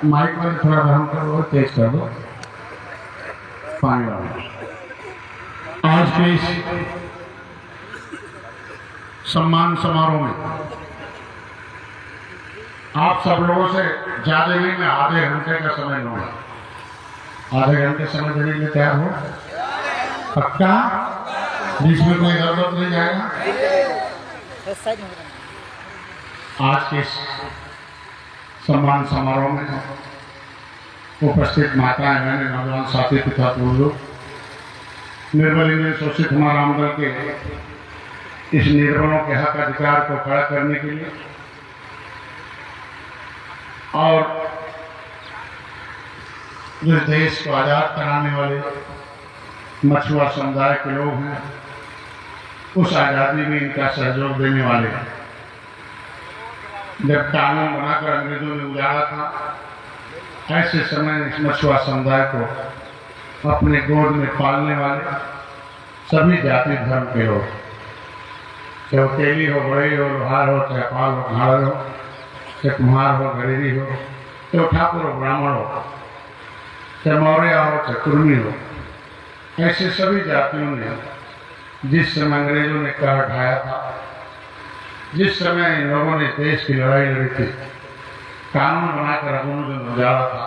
Mic वाले थोड़ा गरम कर दो, तेज कर दो पानी वाला। आज के इस सम्मान समारोह में आप सब लोगों से ज्यादा नहीं, मैं आधे घंटे का समय लूंगा। आधे घंटे समय देने के लिए तैयार हो? पक्का? बीच में कोई गड़बड़ नहीं जाएगा? आज के इस सम्मान समारोह में उपस्थित माताएं, बहनें, नौजवान साथी, पिता पूर्व, निर्बल इंडियन शोषित हमारा आमदल के इस निर्बलों के हक अधिकार को खड़ा करने के लिए और जिस देश को आजाद कराने वाले मछुआ समुदाय के लोग हैं, उस आजादी में इनका सहयोग देने वाले, जब कानून बनाकर अंग्रेजों ने उजाड़ा था, ऐसे समय इस मछुआ समुदाय को अपने गोद में पालने वाले सभी जाति धर्म के लोग, चाहे तेली हो, बड़े हो, लोहार हो, चाहे पाल हो, घाड़र हो, चाहे कुम्हार हो, गरीबी हो, चाहे ठाकुर हो, ब्राह्मण हो, चाहे मौर्य हो, चाहे कुर्मी हो, ऐसे सभी जातियों ने जिस समय अंग्रेजों ने कर उठाया था, जिस समय इन लोगों ने देश की लड़ाई लड़ी थी, कानून बनाकर अंग्रेजों ने उजाड़ा था,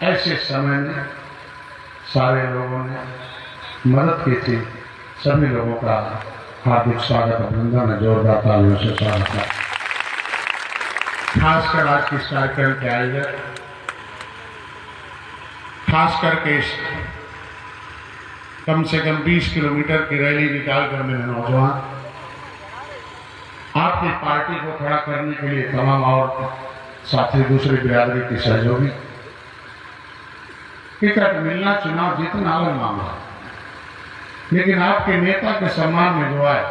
ऐसे समय में सारे लोगों ने मदद की थी। सभी लोगों का हार्दिक स्वागत, अभिनंदन है, जोरदार तालियों से स्वागत है। खासकर आज के इस कार्यक्रम के आयोजक, खास करके इस कम से कम 20 किलोमीटर की रैली निकालकर मेरे नौजवान, आपकी पार्टी को खड़ा करने के लिए तमाम और साथी, दूसरी बिरादरी के सहयोगी, टिकट मिलना चुनाव जीतना अलग मामला, लेकिन आपके नेता के सम्मान में जो आए,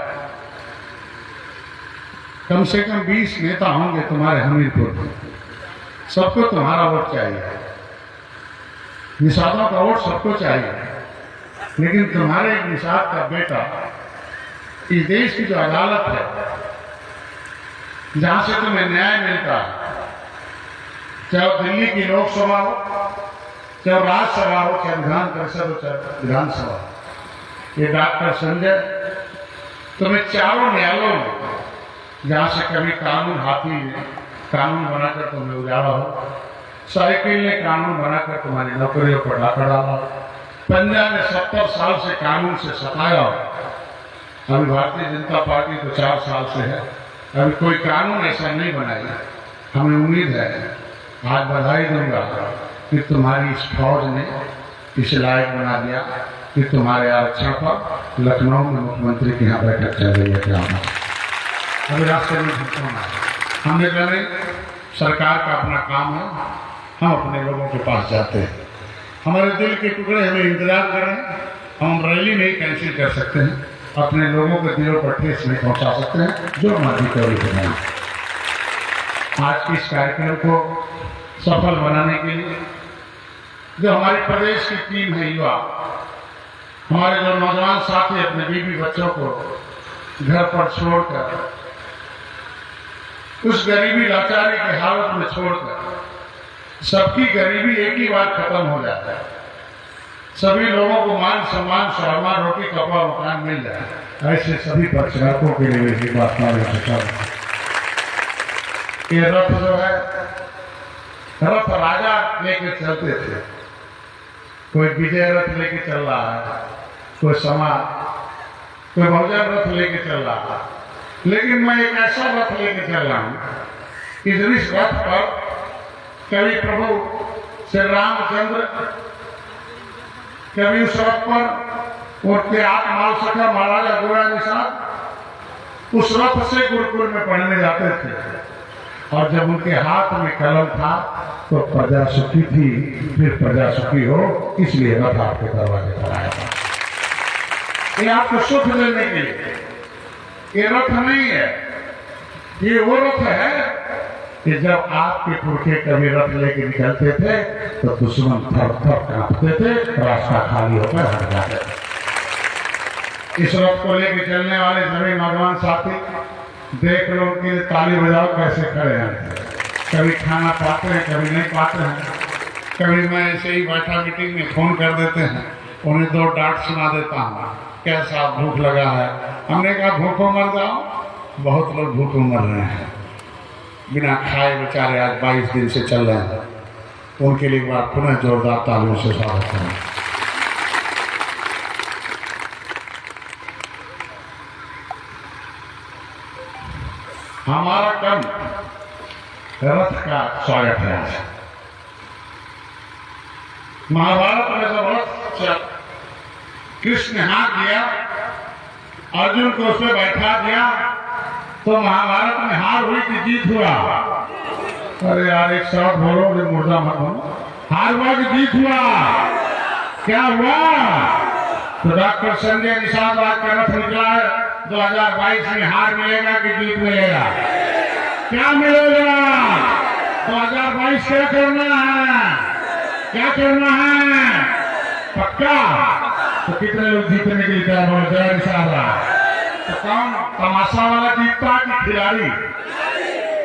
कम से कम 20 नेता होंगे तुम्हारे हमीरपुर में, सबको तुम्हारा वोट चाहिए, निषादों का वोट सबको चाहिए, लेकिन तुम्हारे एक निषाद का बेटा इस देश की जो अदालत है, जहां से तुम्हें न्याय मिलता है, चाहे दिल्ली की लोकसभा हो, चाहे राज्यसभा हो, चाहे विधान परिषद हो, चाहे विधानसभा, ये डॉक्टर संजय तुम्हें चारों न्यायालयों में, जहां से कभी कानून हाथी ने कानून बनाकर तुम्हें उजाड़ा हो, साइकिल ने कानून बनाकर तुम्हारी नौकरियों पर डाका डाला, पंजाब ने 70 साल से कानून से सताया हो, अभी भारतीय जनता पार्टी तो 4 साल से है, अभी कोई कानून ऐसा नहीं बनाया। हमें उम्मीद है, आज बधाई दूंगा कि तुम्हारी इस फौज ने इस लायक बना दिया कि तुम्हारे आरक्षण पर लखनऊ में मुख्यमंत्री की यहाँ बैठक चल रही है। क्या अभी रास्ते में हमने कहा सरकार का अपना काम है, हम अपने लोगों के पास जाते हैं, हमारे दिल के टुकड़े हमें इंतजार कर रहे हैं, हम रैली नहीं कैंसिल कर सकते हैं, अपने लोगों के दिलों पर ठेस नहीं पहुंचा सकते हैं, जो मर्जी करी बनाए। आज के इस कार्यक्रम को सफल बनाने के लिए जो हमारे प्रदेश की टीम है, युवा, हमारे जो नौजवान साथी अपने बीवी बच्चों को घर पर छोड़कर, उस गरीबी लाचारी की हालत में छोड़कर, सबकी गरीबी एक ही बार खत्म हो जाता है, सभी लोगों को मान सम्मान, स्वाभिमान, रोटी कपड़ा मकान मिल जाए, ऐसे सभी पक्षकारों के लिए मेरी बात ये रथ जो है, रथ राजा लेके चलते थे, कोई विजय रथ लेके चल रहा है, कोई समाज, कोई बहुजन रथ लेके चल रहा है, लेकिन मैं एक ऐसा रथ लेके चल रहा हूं कि जिस रथ पर कभी प्रभु श्री रामचंद्र, कभी उस रथ पर उनके आठ माल सखा महाराजा गोरा निषाद उस रथ से गुरुकुल में पढ़ने जाते थे, और जब उनके हाथ में कलम था तो प्रजा सुखी थी, फिर प्रजा सुखी हो, इसलिए रथ आपके दरवाजे पर आया था। ये आपको सुख देने के लिए, ये रथ नहीं है, ये वो रथ है कि जब आपके पुरखे कभी रथ लेके निकलते थे तो दुश्मन थर थर कांपते थे, रास्ता खाली होकर हट जाते थे। इस रथ को लेके चलने वाले सभी नौजवान साथी देख लो, उनके लिए ताली बजाओ कैसे खड़े हैं। कभी खाना पाते हैं, कभी नहीं पाते हैं। कभी मैं ऐसे ही बैठा मीटिंग में फ़ोन कर देते हैं, उन्हें 2 डांट सुना देता हूँ, कैसा भूख लगा है। हमने कहा भूखों मर जाओ, बहुत लोग भूखों मर रहे हैं, बिना खाए बेचारे आज 22 दिन से चल रहे हैं। उनके लिए एक बार पुनः जोरदार तालियों से स्वागत करें। हमारा कर्म रथ का स्वागत है आज। महाभारत में जब रथ कृष्ण ने हाथ दिया, अर्जुन को उसमें बैठा दिया, तो महाभारत में हार हुई कि जीत हुआ? अरे यार एक शब्द बोलो, मुर्दा मत बोलो। हार हुआ कि जीत हुआ? क्या हुआ? तो डॉक्टर संजय निषाद राज का रथ निकला है। 2022 में हार मिलेगा कि जीत मिलेगा? क्या मिलेगा? 2022 क्या करना है? क्या करना है? पक्का? तो कितने लोग जीतने के लिए तैयार हो? जय निषाद राज। तो कौन तमाशा वाला जीतता कि खिलाड़ी?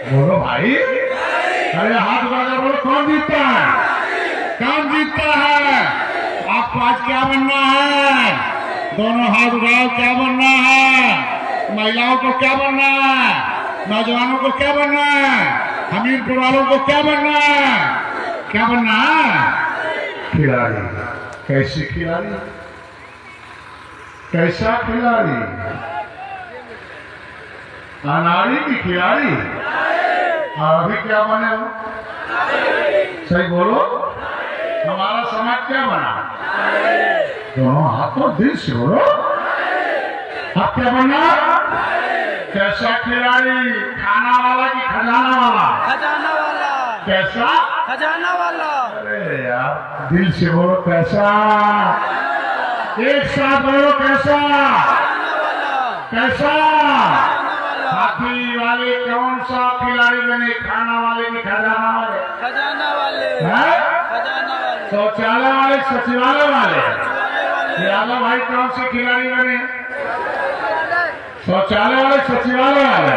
बोलो भाई, अरे हाथ उठाकर बोलो, कौन जीतता है? कौन जीतता है? आपको आज क्या बनना है? दोनों हाथ उठाओ, क्या बनना है? महिलाओं को क्या बनना है? नौजवानों को क्या बनना है? हमीरपुर वालों को क्या बनना है? क्या बनना है? खिलाड़ी। कैसी खिलाड़ी? कैसा खिलाड़ी? अनाड़ी की खिलाड़ी। अभी क्या बने हो? सही बोलो, हमारा समाज क्या बना? दोनों हाथों दिल से बोलो, अब क्या बना? कैसा खिलाड़ी? खाना वाला कि खजाना वाला? खजाना वाला। कैसा? खजाना वाला। अरे यार दिल से बोलो, कैसा? एक साथ बोलो, कैसा? कैसा? हाथी वाले कौन सा खिलाड़ी बने? खाना वाले कि खजाना वाले? खजाना वाले। हैं? खजाना वाले। शौचालय वाले, सचिवालय वाले? यादव भाई कौन से खिलाड़ी बने? शौचालय वाले, सचिवालय वाले?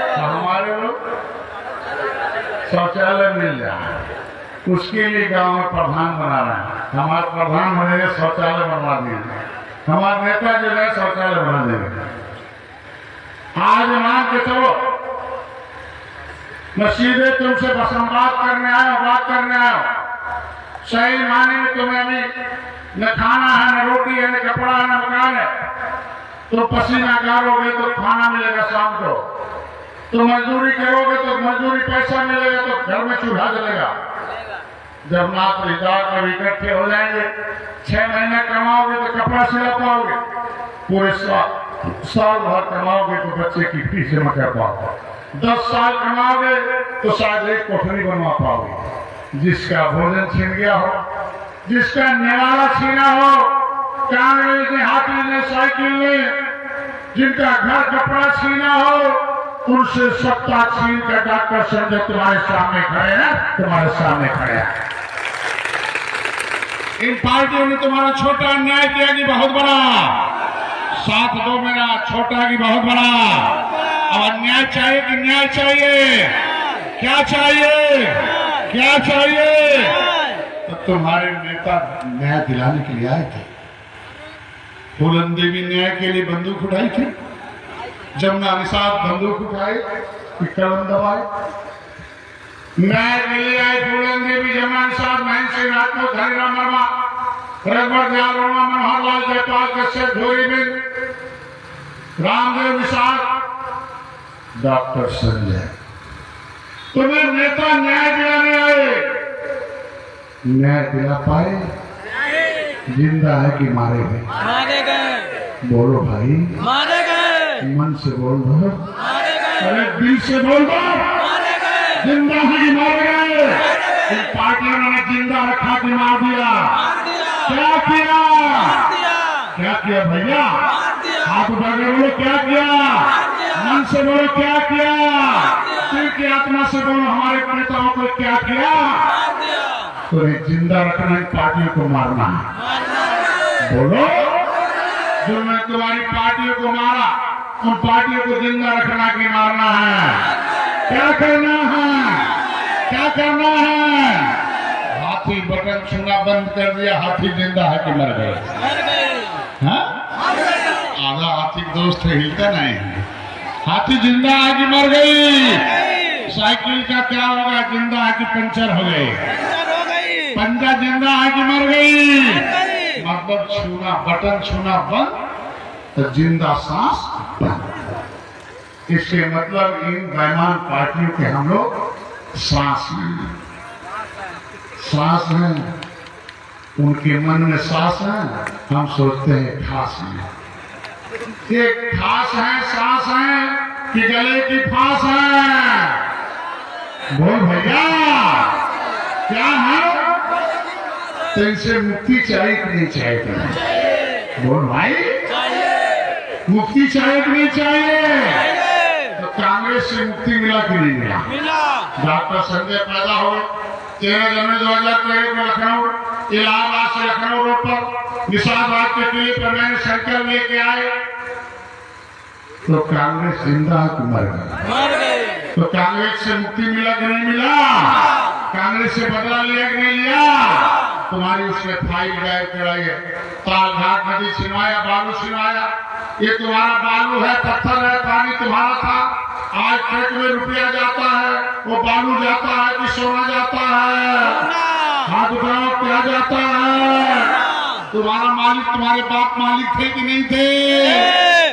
तो हमारे लोग शौचालय मिल जाए, उसके लिए गांव में प्रधान बना रहे हैं। हमारे प्रधान बनेंगे, शौचालय बनवा दिए। हमारे नेता जो है शौचालय बना देंगे। आज मान के चलो, मैं सीधे तुमसे बस हम बात करने आए हो, बात करने आए हो। सही माने में तुम्हें अभी न खाना है, न रोटी है, न कपड़ा है, न मकान है। तो पसीना गारोगे तो खाना मिलेगा शाम को, तो मजदूरी करोगे तो मजदूरी पैसा मिलेगा, तो घर में चूल्हा जलेगा। जब नात रिश्तेदार कभी इकट्ठे हो जाएंगे, 6 महीने कमाओगे तो कपड़ा सिला पाओगे, पूरे साल भर कमाओगे तो बच्चे की फीस जमा कर पाओगे, 10 साल कमाओगे तो शायद एक कोठरी बनवा पाओगे। जिसका भोजन छीन गया हो, जिसका निवाला छीना हो, कांग्रेस ने, हाथी ने, साइकिल ने, जिनका घर कपड़ा छीना हो, उनसे सत्ता छीन कर डॉक्टर संजय तुम्हारे सामने खड़े हैं, तुम्हारे सामने खड़े हैं। इन पार्टियों ने तुम्हारा छोटा अन्याय किया कि बहुत बड़ा? साथ दो मेरा, छोटा की बहुत बड़ा। अब अन्याय चाहिए कि न्याय चाहिए? क्या चाहिए? क्या चाहिए? तो तुम्हारे नेता न्याय दिलाने के लिए आए थे। फूलन देवी न्याय के लिए बंदूक उठाई थी, जमुना निषाद बंदूक उठाए, कलम दबाए। न्याय के लिए आए फूलन देवी, जमुना निषाद, महेंद्र सिंह राजपूत, हरिराम वर्मा, रघुवर दयाल वर्मा, मनोहर लाल जयपाल, कश्यप, धोरीबिंद, रामदेव निषाद, डॉक्टर संजय। तुम्हें नेता न्याय दिलाने आए, न्याय दिला पाए? जिंदा है कि मारे गए? मारे गए। बोलो भाई, मारे गए। मन से बोल दो, मारे गए। अरे दिल से बोल दो, मारे गए। जिंदा है कि मार गए? इन पार्टियों ने जिंदा रखा कि मार दिया? क्या किया? क्या किया भैया? हाथ उठा के बोलो, क्या किया? मन से बोलो, क्या किया? दिल की आत्मा से बोलो, हमारे नेताओं को क्या किया? तो जिंदा रखना इन पार्टियों को मारना है। बोलो, जो मैं तुम्हारी पार्टियों को मारा, उन पार्टियों को जिंदा रखना कि मारना है? क्या करना है? क्या करना है? हाथी बटन छूना बंद कर दिया, हाथी जिंदा है कि मर गए? मर गए। हाँ? आधा हाथी दोस्त है, हिलता नहीं है। हाथी जिंदा है कि मर गई? साइकिल का क्या होगा? जिंदा है कि पंचर हो गई? पंचर हो गई। पंजा जिंदा है कि मर गई? मर गई। मतलब छूना बटन छूना बंद तो जिंदा सांस बंद। इसके मतलब इन बेईमान पार्टियों के हम लोग सांस हैं, सांस हैं, उनके मन में सांस है, हम सोचते हैं खास है। ये खास है, सांस है कि गले की फांस है? बोल भैया क्या है? तो इनसे मुक्ति चाहिए कि नहीं चाहिए तुम्हें? बोल भाई, मुक्ति चाहिए कि नहीं चाहिए? तो कांग्रेस से मुक्ति मिला कि नहीं मिला? मिला। डॉक्टर संजय पैदा हो 13 जनवरी 2013 में लखनऊ, इलाहाबाद से लखनऊ रोड पर निशाबाद के किले पर मैंने साइकिल लेके आए तो कांग्रेस जिंदा है कि मर गई? मर गए। तो कांग्रेस से मुक्ति मिला कि नहीं मिला? कांग्रेस से बदला लिया कि नहीं लिया? तुम्हारी उसने फाइल गायब कराई है, तालघाट नदी छिनवाया, बालू छिनवाया। ये तुम्हारा बालू है, पत्थर है, पानी तुम्हारा था। आज ट्रक में रुपया जाता है, वो बालू जाता है कि सोना जाता है? हाथ उठाओ, क्या जाता है? तुम्हारा मालिक तुम्हारे बाप मालिक थे कि नहीं थे?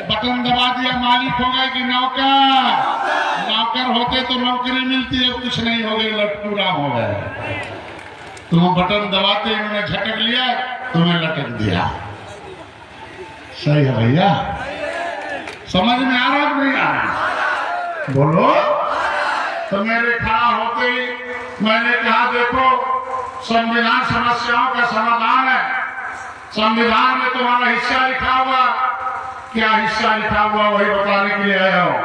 बटन दबा दिया मालिक हो गए कि नौकर? नौकर होते तो नौकरी मिलती है, कुछ नहीं हो गए, लटकू राम हो गए। तुम बटन दबाते इन्होंने झटक लिया, तुम्हें लटक दिया। सही है भैया? समझ में आ रहा कि नहीं आ रहा? बोलो। तो मेरे खड़ा होते ही मैंने कहा देखो, संविधान समस्याओं का समाधान है। संविधान में तुम्हारा हिस्सा लिखा हुआ, क्या हिस्सा लिखा हुआ वही बताने के लिए आया हूं।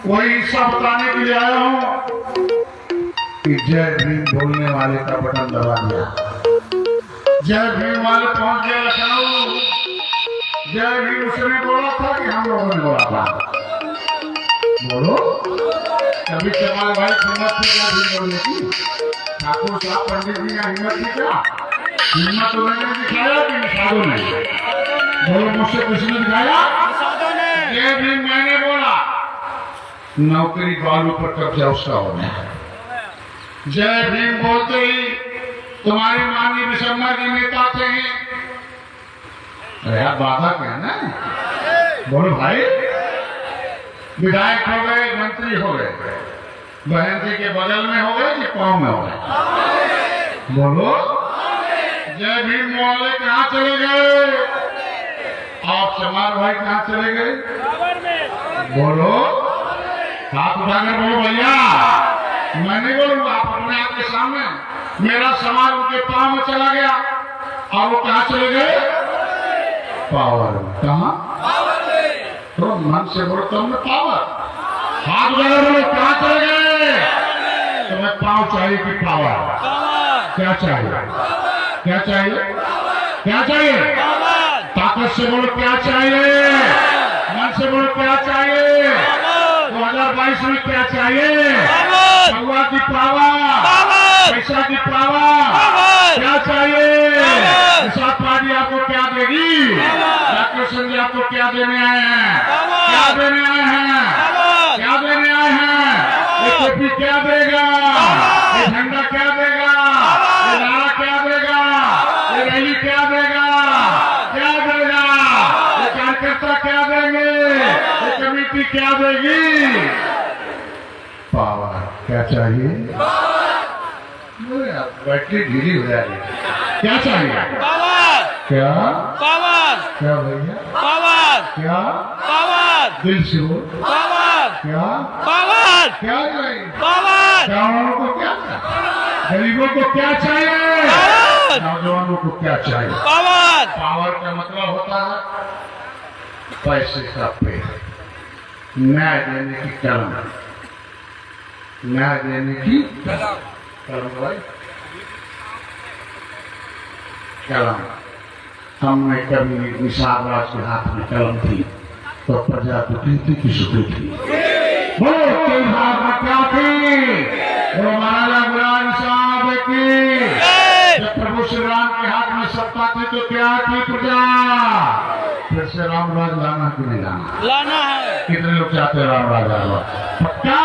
वही हिस्सा बताने के लिए आया हूं कि जय भीम बोलने वाले का बटन दबा दिया, जय भीम वाले पहुंच गए लखनऊ। जय भीम उसने बोला था कि हम लोगों ने बोला था? बोलो। कभी चमार भाई हिम्मत थी क्या भीम बोलने की? ठाकुर साहब पंडित जी का हिम्मत थी क्या? हिम्मत उन्होंने दिखाया कि निषादों ने? बोलो, मुझसे किसने दिखाया? जय भीम मैंने बोला, नौकरी बालू पर कब्जा उसका हो गया। जय भीम बोलते ही तुम्हारी माननीय विशंबर जी नेता थे। अरे यार बाधा क्या है ना? बोलो भाई। विधायक हो गए, मंत्री हो गए, बहन जी के बगल में हो गए कि पांव में हो गए? बोलो। जय भीम वाले कहाँ चले गए? आप चमार भाई कहाँ चले गए? बोलो। हाथ उठाकर बोलो भैया। मैं नहीं बोलूंगा, आप अपने आप के सामने। मेरा समाज उनके पांव में चला गया और वो कहाँ चले गए? पावर। कहाँ? तो मन से बोलो तुमने पावर। हाथ उठाकर बोलो कहाँ चले गए? तुम्हें पांव चाहिए कि पावर? क्या चाहिए? क्या चाहिए? क्या चाहिए? ताकत से बोलो क्या चाहिए? मन से बोलो क्या चाहिए? 2022 में क्या चाहिए? भगवान की पावर, पैसा की पावर क्या चाहिए? निषाद पार्टी आपको क्या देगी? डॉक्टर संजय आपको क्या देने आए हैं? क्या देने आए हैं? क्या देने आए हैं? ये टोपी क्या देगा? ये झंडा क्या देगा? ये नारा क्या देगा? ये रैली क्या देगा? क्या देगा? ये कार्यकर्ता क्या देंगे? ये कमेटी क्या देगी? पावर। क्या चाहिए? बैटरी ढीली हो जाएगी। क्या चाहिए? पावर। क्या? पावर। क्या भैया? पावर। क्या? पावर। दिल से बोल। पावर। क्या? पावर। क्या चाहिए? पावर। गाँवों को क्या चाहिए? गरीबों को क्या चाहिए? पावर। नौजवानों को क्या चाहिए? पावर। पावर का मतलब होता है पैसे का पेड़, न्याय देने की कलम, न्याय देने की कलम भाई, कलम। हमने कभी निषाद राज के हाथ में कलम थी तो प्रजा तो कहती कि सुखी थी। वो तेरे हाथ में क्या थी? वो महाराजा गुलाम साहब की। जय। जब प्रभु श्री राम के हाथ में सत्ता थी तो क्या थी प्रजा? फिर से राम राज लाना कि नहीं लाना? लाना है। कितने लोग चाहते हैं राम राज आना? पक्का?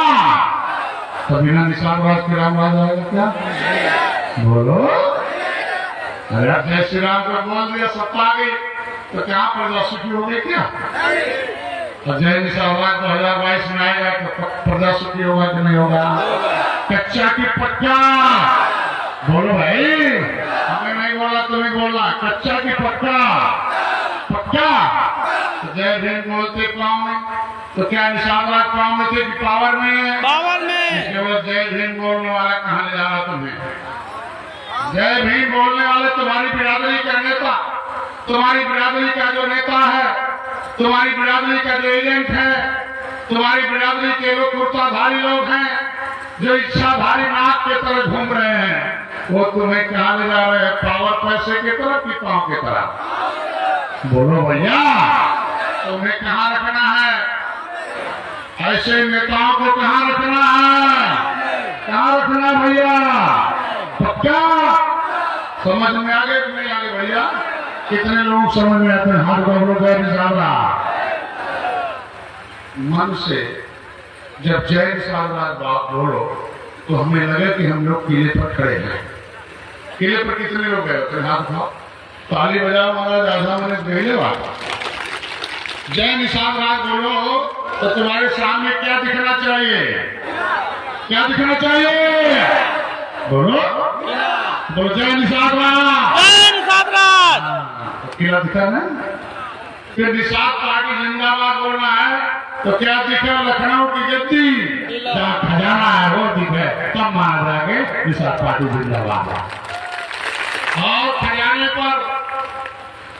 तो बिना निशान राज के राम राज आएगा क्या? बोलो। अरे जय श्री राम को बोल दिया सत्ता आ गई तो क्या प्रजा सुखी हो गई क्या? और जय निशान राज 2022 में आएगा तो प्रजा सुखी होगा कि नहीं होगा? कच्चा की पक्का? बोलो भाई, हमें नहीं बोला तुम्हें बोलना। कच्चा की पक्का? पक्का? तो जय भीम बोलते पाँव में तो क्या निशान राज पाँव में थे कि पावर में? पावर में। केवल जय भीम बोलने वाला कहाँ ले जा रहा तुम्हें? जय भीम बोलने वाले तुम्हारी बिरादरी का नेता, तुम्हारी बिरादरी का जो नेता है, तुम्हारी बिरादरी का जो एजेंट है, तुम्हारी बिरादरी के लोग कुर्ताधारी लोग हैं जो इच्छाधारी नाक के तरह घूम रहे हैं, वो तुम्हें कहाँ ले जा रहे हैं? पावर पैसे की तरफ कि पाँव की तरफ? बोलो भैया, तुम्हें कहाँ रखना है? ऐसे नेताओं को कहाँ रखना है? कहाँ रखना भैया? पक्का? समझ में आ गए कि नहीं आ गए भैया? कितने लोग समझ में आते हैं? हाथ गौरव का निशाना मन से जब जय निशानदार बात बोलो तो हमें लगे कि हम लोग किले पर खड़े हैं। किले पर कितने लोग गए होते? हाथ उठाओ, ताली बजाओ महाराज। आजा मैंने पहले बात जय निशान राज बोलो तो तुम्हारे सामने क्या दिखना चाहिए? क्या दिखना चाहिए? बोलो बोलो जय निशान राज। जय निषाद राज। तो किला दिखा ना? फिर निषाद पार्टी जिंदाबाद बोलना है तो क्या दिखे? लखनऊ की गद्दी जहाँ खजाना है वो दिखे, तब मार जाके निषाद पार्टी जिंदाबाद। और खजाने पर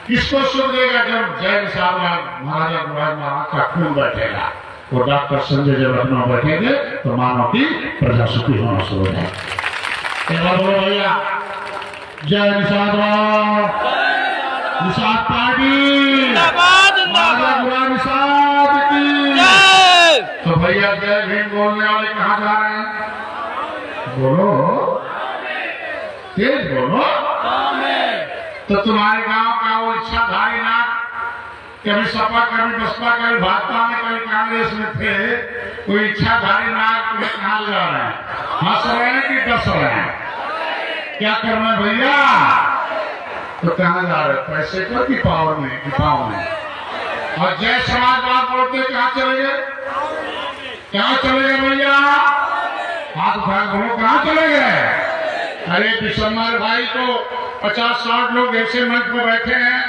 किसको सुन देगा? जब जय निषाद महाराजा गुलाम महाराज का खून बैठेगा। वो डॉक्टर संजय जब लखनऊ बैठेंगे तो मानो की प्रजा सुखी होना शुरू हो जाएगी। बोलो भैया जय निषाद निषाद पार्टी जिंदाबाद महाराजा जिंदाबाद। गुलाम निषाद की। जय। तो भैया जय भीम बोलने वाले कहाँ जा रहे हैं? बोलो तेज बोलो। तो तुम्हारे गांव का वो इच्छाधारी नाथ कभी सपा कभी बसपा कभी भाजपा में कभी कांग्रेस में थे, कोई इच्छाधारी नाथ तुम्हें कहाँ ले जा रहे हैं? हंस रहे हैं कि डस रहे हैं? क्या करना है भैया? तो कहाँ जा रहे? पैसे पर कि पावर में कि पाँव में? और जय समाजवाद बोलते कहाँ चले गए? कहाँ चले गए भैया? हाथ उठा बोलो कहाँ चले गए? अरे दिसंबर भाई को 50-60 लोग ऐसे मंच पर बैठे हैं,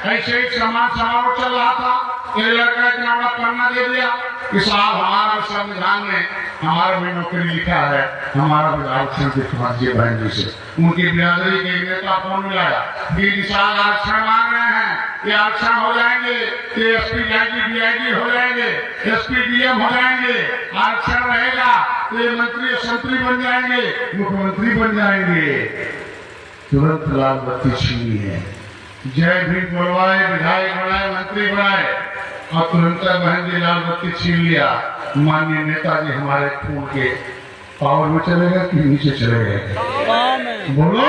ऐसे ही समाज समारोह चल रहा था, ये लड़का इतना बड़ा पन्ना दे दिया कि साहब हमारा संविधान में हमारा भी नौकरी लिखा है, हमारा भी आरक्षण दिखवाइए बहन जी से। उनकी बिरादरी के नेता फोन मिलाया कि निषाद आरक्षण मांग रहे हैं, ये आरक्षण हो जाएंगे, ये एसपी डीआईजी हो जाएंगे, एसपी डीएम हो जाएंगे, आरक्षण रहेगा तो ये मंत्री संतरी बन जाएंगे, मुख्यमंत्री बन जाएंगे। तुरंत लाल बत्ती छीनी है, जय भीम बोलवाए, विधायक बनाए, मंत्री बनाए और तुरंत बहन जी लाल बत्ती छीन लिया। माननीय नेताजी हमारे खून के पावर में चले गए कि नीचे चले गए? बोलो।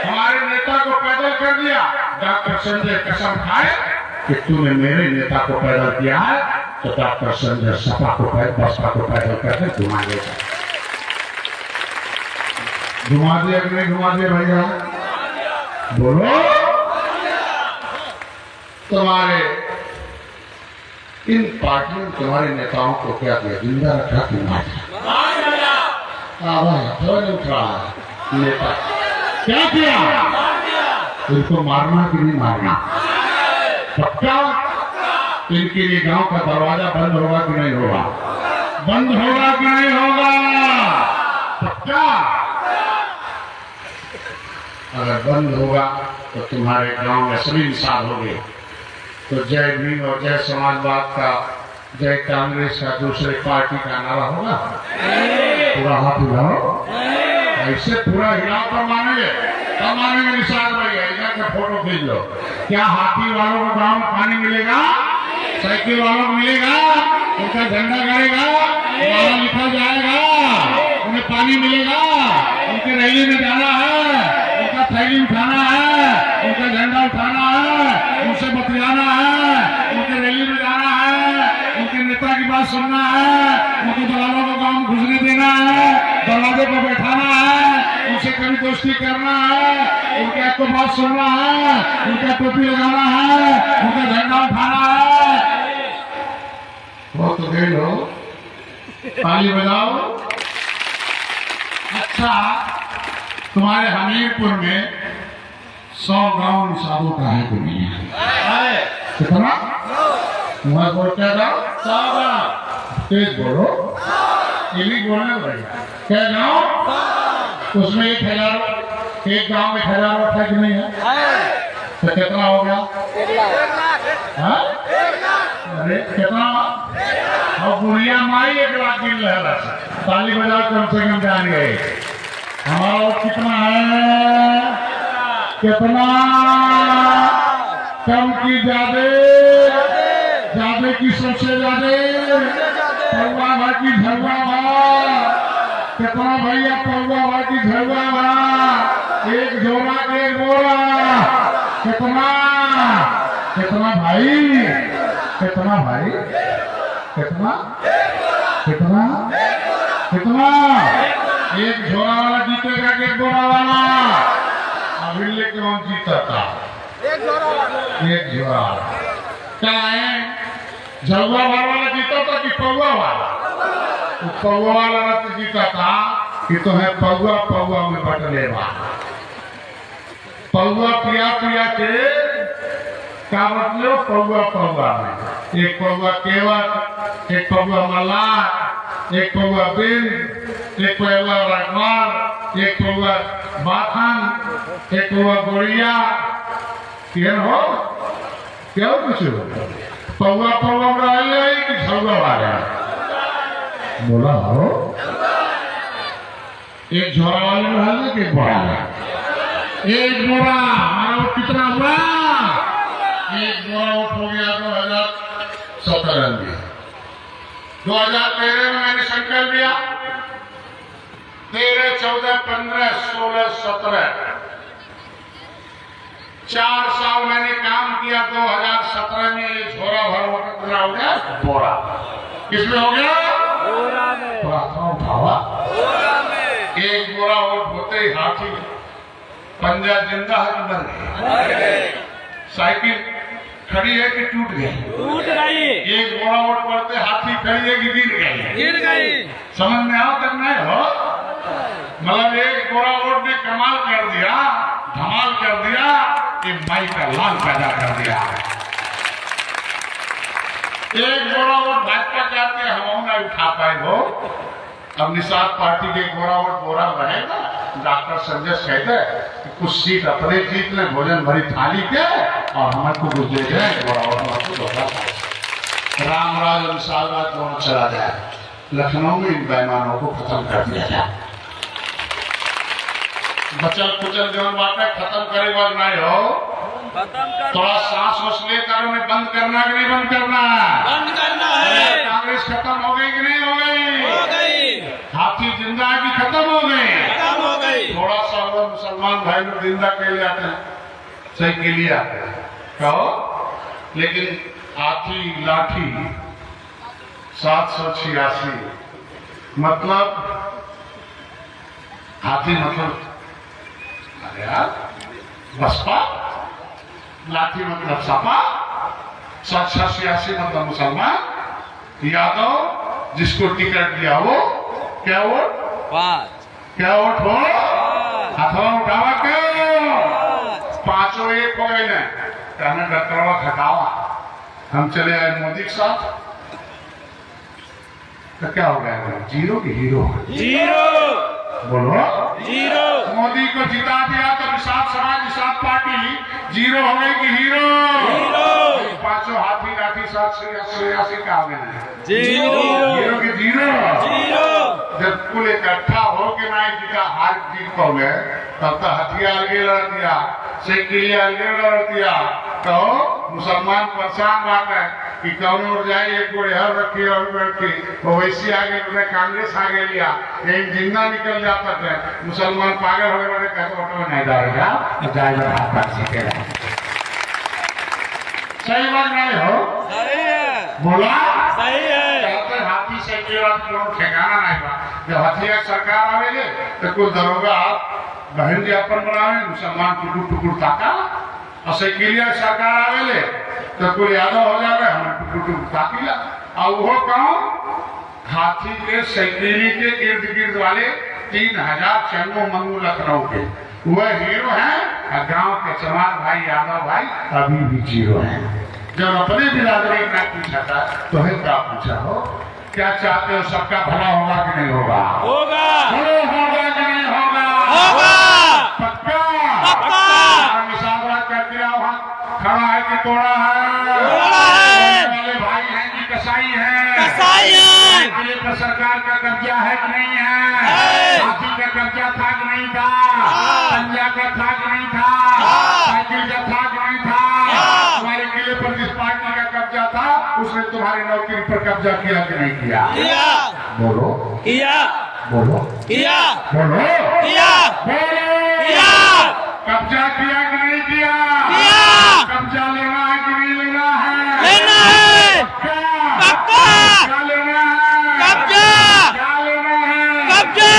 हमारे नेता को पैदल कर दिया। डॉक्टर संजय कसम खाए कि तूने मेरे नेता को पैदल किया है तो डॉक्टर संजय सपा को बसपा को पैदल करके घुमा देगा। घुमा दिया कि नहीं घुमा दिया भैया? बोलो। तुम्हारे इन पार्टियों तुम्हारे नेताओं को क्या किया? जिंदा रखा कि उठा नेता क्या किया? इनको मारना कि नहीं मारना? पक्का? इनके लिए गांव का दरवाजा बंद होगा कि नहीं होगा? बंद होगा कि नहीं होगा? पक्का? अगर बंद होगा तो तुम्हारे गांव में सभी निशान हो गए। तो जय भीम और जय समाजवाद का, जय कांग्रेस का दूसरे पार्टी का नारा होगा? पूरा हाथ हिलाओ, ऐसे पूरा हिलाओ तो मानेंगे, तब मानेंगे निशान भैया। इधर का फोटो खींच लो। क्या हाथी वालों को गांव में पानी मिलेगा? साइकिल वालों को मिलेगा? उनका झंडा करेगा, नारा लिखा जाएगा, उन्हें पानी मिलेगा, उनके रैली में जाना है, उनका थैली उठाना है, उनका झंडा उठाना है, उनसे बतियाना है, उनके रैली में जाना है, उनके नेता की बात सुनना है, उनके दलालों को गांव में घुसने देना है, दरवाजे पर बैठाना है, उनसे कभी दोस्ती करना है, उनके आपको बात सुनना है, उनका टोपी लगाना है, उनका झंडा उठाना है। बहुत तो गए लोग, ताली बजाओ। अच्छा, तुम्हारे हमीरपुर में 100 गांव साधु का है कि नहीं है? कितना? मैं बोलते गाँव 100 गाँव। तेज बोलो, ये भी बोलने पड़ेगा। क्या गाँव? उसमें 1000, एक गांव में 1000 है कि नहीं है? तो कितना हो गया? 1,00,000। अरे कितना? और बुढ़िया माई 1,00,000 गिन रहा। ताली बजा कम से कम जान गए। हमारा वोट कितना है? कितना? कम की ज्यादा? ज्यादा की सबसे ज्यादा? पौवा भर की झरवा भर? कितना भैया पौवा भर की झरवा भर? एक झोला के एक बोरा। कितना? कितना भाई? कितना भाई? कितना? कितना? कितना? एक झोला वाला जीतेगा कि एक बोरा वाला? अभी लेके कौन जीता था? एक झोला। क्या है? झलवा वाला जीता था कि पौवा वाला? तो पौवा वाला तो जीता था कि तो है पौवा पौवा में बटलेवा। पौवा पिया पिया के क्या मतलब? पौवा पौवा में एक पौवा केवट, एक पौवा मल्लाह, एक पौवा बिल, एक पौवा रखवाल, एक पौवा बाथन, एक पौवा गोड़िया। क्या हो? क्या हो? कुछ पौवा पौवा रहा कि झलवा वाला? बोला हो। एक झोरा वाले में रहा कि एक बोरा में? एक बोरा। हमारा कितना हुआ? एक बोरा वोट हो गया 2017 में। 2013 में मैंने संकल्प लिया 13, 14, 15, 16, 17 4 साल मैंने काम किया। 2017 में ये झोरा भर वोट कितना हो गया? बोरा। किसमें हो गया? बोरा में। उठावा एक बोरा वोट होते ही हाथी पंजा जिंदा है कि मर गए? साइकिल खड़ी है कि टूट गई? टूट गई। एक बोरा वोट पड़ते हाथी खड़ी है कि गिर गई? गिर गई। समझ में आओ तक नहीं हो? मतलब एक बोरा वोट ने कमाल कर दिया, धमाल कर दिया कि माई का लाल पैदा कर दिया। एक बोरा वोट भाजपा चाहते हम ना उठा पाए हो। अब निषाद पार्टी के बोरा वोट बोरा रहेगा। डॉक्टर संजय कहते कि कुछ सीट अपने जीत ले, भोजन भरी थाली के, और हमारे को कुछ दे जाए बोरा वोट। रामराज और निषाद राज दोनों चला जाए, लखनऊ में इन बेईमानों को खत्म कर दिया जाए। बचल कुचल जो बातें खत्म करे वाल नहीं हो। थोड़ा सांस वास लेकर उन्हें बंद करना कि नहीं बंद करना? बंद करना है। कांग्रेस खत्म हो गई कि नहीं हो गई? हो गई। हाथी जिंदा है कि खत्म हो गई? खत्म हो गई। थोड़ा सा मुसलमान भाई लोग जिंदा के लिए आते हैं, सही के लिए आते हैं, कहो। लेकिन हाथी लाठी 786 मतलब हाथी मतलब अरे यार बसपा, लाठी मतलब सपा, 786 मतलब मुसलमान, यादव जिसको टिकट दिया वो क्या वोट? क्या वोट हो? हथवा उठावा क्यों? 5 एक हो गए ना, हमें डरवा खटावा। हम चले आए मोदी के साथ, तो क्या हो गया? जीरो की हीरो? जीरो। बोलो जीरो। मोदी को जिता दिया तो निषाद समाज, निषाद पार्टी जीरो हो गई कि हीरो? हीरो। 500 हाथी लाठी 786 का हो गया जीरो। हीरो की जीरो? जीरो। जब कुल इकट्ठा हो के ना जीता, हार जीत को गए, तब तो हथियार के लड़ दिया, साइकिल लड़ दिया। तो मुसलमान परेशान बात है, कि कौन और जाए एक गोड़े हर रखी और रखी वो वैसे आगे उन्हें कांग्रेस आगे लिया यही जिंदा निकल जाता था मुसलमान पागल हो गए कहते ऑटो में नहीं डालेगा जाएगा सीखे सही बात नहीं हो सही है बोला सही है कहते हाथी से ठिकाना नहीं बा जब हथिया सरकार आवेले तो कुछ दरोगा बहन जी अपन बनावे मुसलमान टुकुर टुकुर ताका और साइकिलिया सरकार आवेले तो कोई यादव हो जावे हम टुकुर टुकुर ताकीला और वो कौन हाथी के साइकिली के इर्द गिर्द वाले 3000 चंगो मंगू लखनऊ के वह हीरो हैं गांव के चमार भाई यादव भाई अभी भी जीरो हैं जब अपने बिरादरी में पूछा था तो है क्या पूछा हो क्या चाहते हो सबका भला होगा कि नहीं होगा होगा होगा कि नहीं होगा होगा पक्का पक्का निशानबाद का किला वहाँ खड़ा है कि तोड़ा है तोड़ा है वाले भाई हैं कि कसाई है कसाई है किले पर सरकार का कब्जा है कि नहीं है हाथी का कब्जा था कि नहीं था पंजा का था कि नहीं था साइकिल का था कि नहीं था तुम्हारे किले पर जिस पार्टी का कब्जा था उसने तुम्हारी नौकरी पर कब्जा किया कि नहीं किया किया बोलो किया बोलो किया बोलो किया बोलो किया कब्जा किया कि नहीं किया किया कब्जा लेना है कि नहीं लेना है लेना है पक्का क्या लेना है कब्जा क्या लेना है कब्जा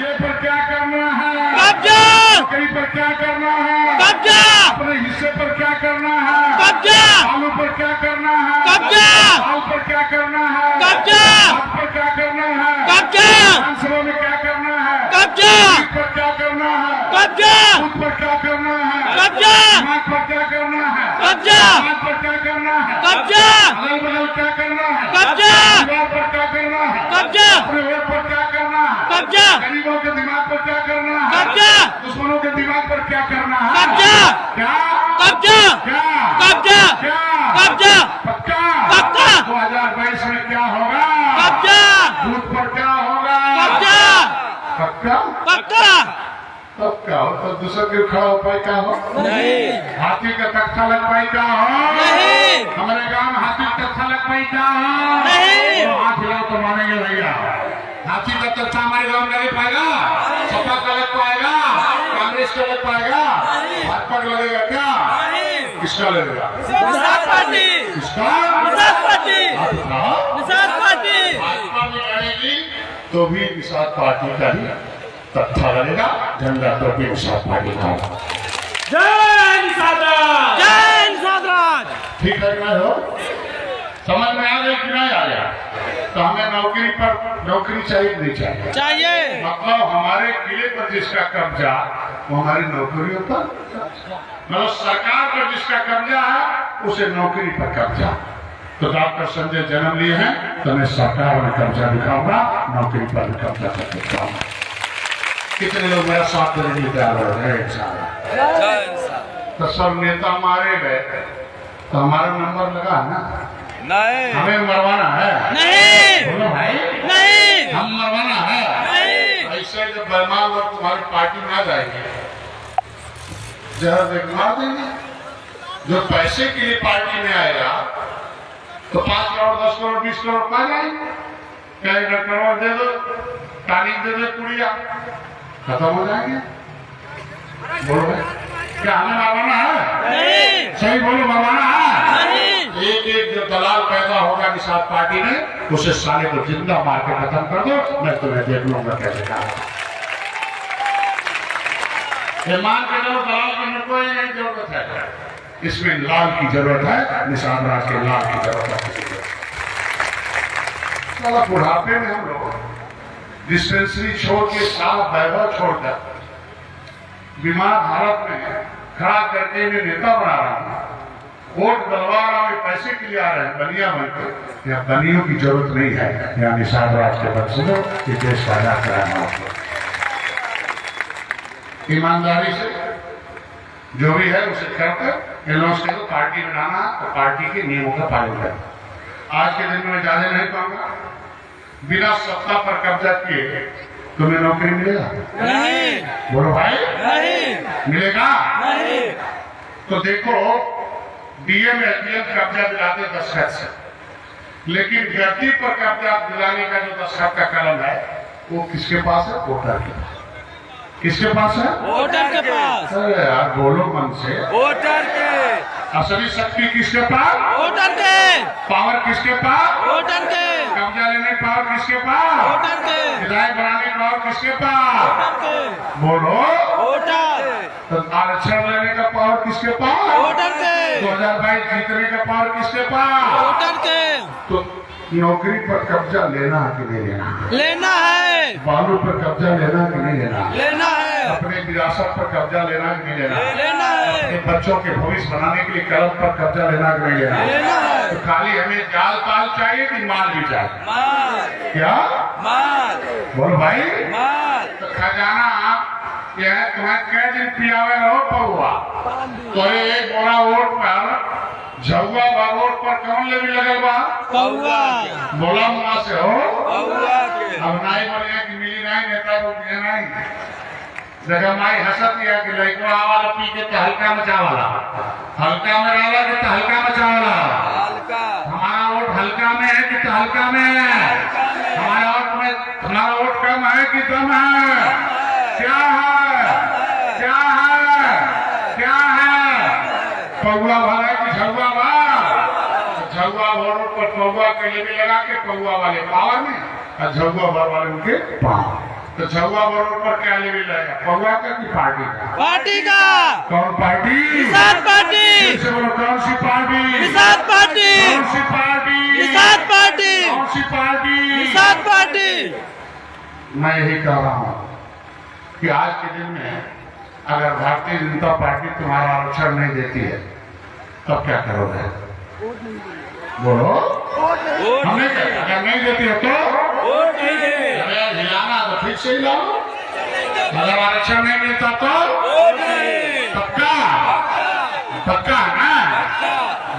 ये पर क्या करना है कब्जा नौकरी पर क्या करना है कब्जा अपने हिस्से पर क्या करना है कब्जा आलू पर क्या करना है कब्जा दाल पर क्या करना है कब्जा भात पर क्या करना है कब्जा विधानसभा में क्या करना है कब्जा सीट पर क्या करना है कब्जा दूध पर क्या करना है कब्जा दिमाग पर क्या करना है कब्जा हाथ पर क्या करना है कब्जा अगल बगल क्या करना है कब्जा दीवार पर क्या करना है कब्जा अपने वोट पर क्या करना है कब्जा गरीबों के दिमाग पर क्या करना है कब्जा दुश्मनों के दिमाग पर क्या करना है कब्जा क्या कब्जा क्या कब्जा क्या कब्जा पक्का पक्का 2022 में क्या होगा कब्जा दूध पर क्या होगा कब्जा पक्का पक्का तब क्या हो तो दूसरे के खड़ा हो पाए क्या हो नहीं हाथी का तख्ता लग पाई क्या हो नहीं हमारे गांव में हाथी का तख्ता लग पाई क्या हो नहीं तो हाथ हिलाओ तो मानेंगे भैया हाथी का तख्ता हमारे गांव में नहीं पाएगा सपा का लग पाएगा कांग्रेस का लग पाएगा भाजपा का लगेगा क्या किसका लगेगा निषाद पार्टी किसका निषाद पार्टी आप बताओ निषाद पार्टी भाजपा में लड़ेगी तो भी निषाद पार्टी का ही तख्ता लगेगा झंडा तो भी निषाद पार्टी का होगा जय निषाद राज जय निषाद राज ठीक है ना हो समझ में आ गया कि नहीं आ गया तो हमें नौकरी चाहिए नहीं चाहिए चाहिए मतलब हमारे किले पर जिसका कब्जा वो हमारी नौकरियों पर मतलब सरकार पर जिसका कब्जा है उसे नौकरी पर कब्जा तो डॉक्टर संजय जन्म लिए हैं तो मैं सरकार में कब्जा दिखाऊंगा नौकरी पर भी कब्जा कर दिखाऊंगा कितने लोग मेरा साथ देने के लिए तैयार हो रहे हैं इंशाल्लाह तो सब नेता मारे गए तो हमारा नंबर लगा ना नहीं हमें मरवाना है नहीं बोलो भाई नहीं हम मरवाना है नहीं ऐसे जब बेईमान लोग तुम्हारी पार्टी में आ जाएंगे जहर देख मार देंगे जो पैसे के लिए पार्टी में आएगा तो 5 करोड़ 10 करोड़ 20 करोड़ पा जाएंगे क्या 1 करोड़ दे दो तारीख दे दो कुड़िया खत्म हो जाएंगे बोलो भाई क्या हमें मरवाना है नहीं सही बोलो मरवाना है नहीं एक जो दलाल पैदा होगा निषाद पार्टी में उसे साले को जिंदा मार के खत्म कर दो मैं तुम्हें देख लूंगा कैसे कहा ये मान के चलो दलाल की कोई नहीं जरूरत है इसमें लाल की जरूरत है निषाद राज के लाल की जरूरत है साला बुढ़ापे में हम लोग डिस्पेंसरी छोड़ के सारा वैभव छोड़कर बीमार हालत में खड़ा करके मैं नेता बना रहा हूँ वोट डलवा रहा हूँ पैसे के लिए आ रहे हैं बनिया बनकर यहाँ बनियों की जरूरत नहीं है यहाँ निषाद राज के बच्चों ये देश का आजाद कराना आपको ईमानदारी से जो भी है उसे करकर इन लोगों से पार्टी बनाना तो पार्टी के नियमों का पालन करें आज के दिन में ज्यादा नहीं कहूंगा बिना सत्ता पर कब्जा किए तुम्हें नौकरी मिलेगा नहीं बोलो भाई नहीं मिलेगा नहीं तो देखो डीएम एसडीएम कब्जा दिलाते 10 खत से लेकिन गद्दी पर कब्जा दिलाने का जो दस्तखत का कलम है वो किसके पास है? वोटर के पास। किसके पास है? वोटर के पास। अरे यार बोलो मन से। वोटर के। असली शक्ति किसके पास? वोटर के। पावर किसके पास? वोटर के। कब्जा लेने की पावर किसके पास? वोटर के। विधायक बनाने की पावर किसके पास? वोटर के। बोलो। वोटर। तो आरक्षण लेने का पावर किसके पास? वोटर के। 2022 जीतने का पावर किसके पास? वोटर के। तो नौकरी पर कब्जा लेना है कि नहीं लेना? लेना है। बालू पर कब्जा लेना है कि नहीं लेना? लेना है। अपने विरासत पर कब्जा लेना है कि नहीं लेना? लेना है। अपने बच्चों के भविष्य बनाने के लिए कलम पर कब्जा लेना है कि नहीं लेना? लेना है। तो खाली हमें जाल पाल चाहिए कि माल भी चाहिए? माल। क्या माल। बोलो भाई। माल। तो खजाना ये है, तुम्हें कै दिन पियावे रहो पौआ तो एक बोरा वोट पर झुआ वोट पर कौन ले भी लगल बा? कौआ। बोला मुआ से हो। कौआ के। अब नाई बोले कि मिली नहीं नेता को दिए नहीं जगह माई हंसत या कि लड़का वाला पी के तो हल्का मचा वाला हल्का में रहला कि तो हल्का मचा वाला हल्का। हमारा वोट हल्का में है कि तो हल्का में है? हमारा वोट कम है कि कम है? क्या है? क्या है? क्या है? पौआ वाला कि झुआ वाला? झुआ वोट पर पौआ के लिए भी लगा के पौआ वाले पावर में और झुआ भर वाले उनके पावर। तो झुआ वोट पर क्या ले भी लगेगा? पौआ का कि पार्टी का? पार्टी का। कौन पार्टी? निषाद पार्टी। फिर से बोलो कौन सी पार्टी? निषाद पार्टी। कौन सी पार्टी? निषाद पार्टी। कौन सी पार्टी? निषाद पार्टी। मैं यही कह रहा हूँ कि आज के दिन में अगर भारतीय जनता पार्टी तुम्हारा आरक्षण नहीं देती है तब क्या करोगे? बोलो। हमें अगर नहीं देती है तो वोट नहीं दे। अरे हिलाना तो ठीक से हिलाओ। अगर आरक्षण नहीं मिलता तो वोट नहीं। पक्का? पक्का है ना?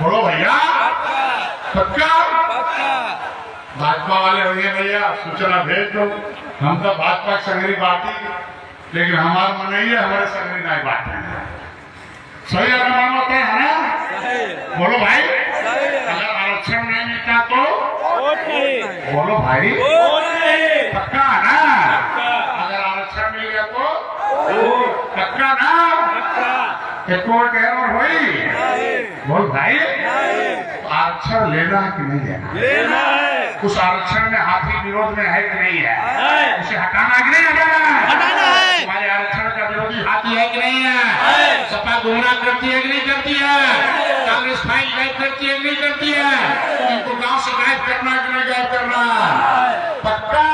बोलो भैया। पक्का? भाजपा वाले होंगे भैया सूचना भेज दो। हम तो भाजपा संगरी बाटी लेकिन हमारा मन नहीं है हमारे संगरी नहीं बांटे। सही अनुमान होता है ना? बोलो भाई। अगर आरक्षण नहीं मिलता तो वोट नहीं। बोलो भाई। वोट नहीं। पक्का है ना? अगर आरक्षण मिल गया तो पक्का ना? एक और एरर हुई। बोल भाई। आरक्षण लेना है कि नहीं लेना? लेना है। उस आरक्षण में हाथी विरोध में है कि नहीं है? उसे हटाना कि नहीं हटाना? हटाना है। हमारे आरक्षण का विरोधी हाथी है कि नहीं है? सपा गुमराह करती है कि नहीं करती है? कांग्रेस फाइल गायब करती है कि नहीं करती है? इनको गांव से गायब करना कि नहीं गायब करना? पक्का?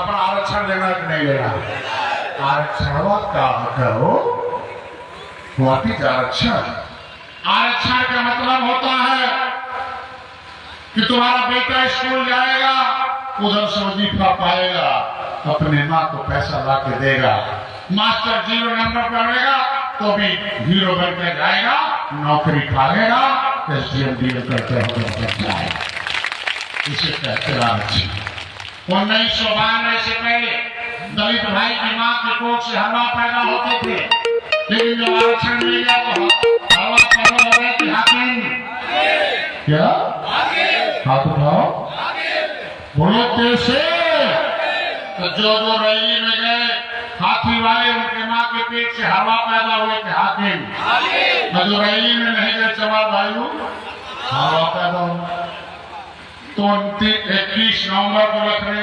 अपना आरक्षण लेना कि नहीं लेना? आरक्षण का कहो व्हाट इज आरक्षण? आरक्षण का मतलब होता है कि तुम्हारा बेटा स्कूल जाएगा उधर से वजीफा पाएगा अपने माँ को पैसा ला के देगा। मास्टर 0 नंबर पढ़ेगा तो भी हीरो बन के जाएगा नौकरी पालेगा SDM DL करते हुए इसे कहते हैं आरक्षण। 1992 से पहले दलित भाई की माँ के कोख से हवा पैदा होते थे लेकिन जब आरक्षण मिल गया तो हवा पैदा हो गया कि हाकिम क्या हाथ उठाओ बोलो कैसे? तो जो रैली में गए हाथी वाले उनके माँ के पेट से हवा पैदा हुए थे हाकिम। जो रैली में नहीं गए चमार भाइयों हवा पैदा हुआ। तो 21 नवंबर को रख रहे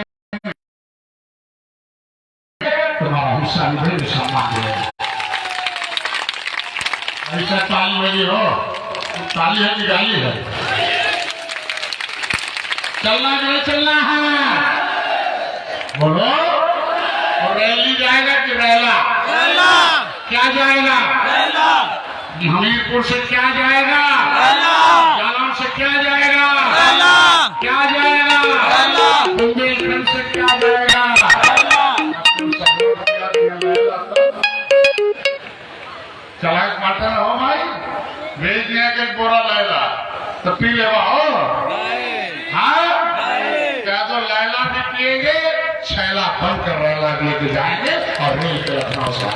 तुम्हारा हिस्सा निधे सम्मान दिया। ऐसा ताली बजी हो ताली है कि गाली है? चलना कि नहीं चलना है? बोलो। और रैली जाएगा कि रैला? रैला। क्या जाएगा? रैला। हमीरपुर से क्या जाएगा? रैला। जालौन से क्या जाएगा? रैला। क्या जाएगा? रैला। बुंदेलखंड से क्या जाएगा? चला माटा ना हो भाई भेज दिया कि बोरा लैला तो पी लेवा हो। हाँ क्या तो लैला भी पिएंगे छैला बंद कर रैला भी लेके जाएंगे और मिल के लखनऊ से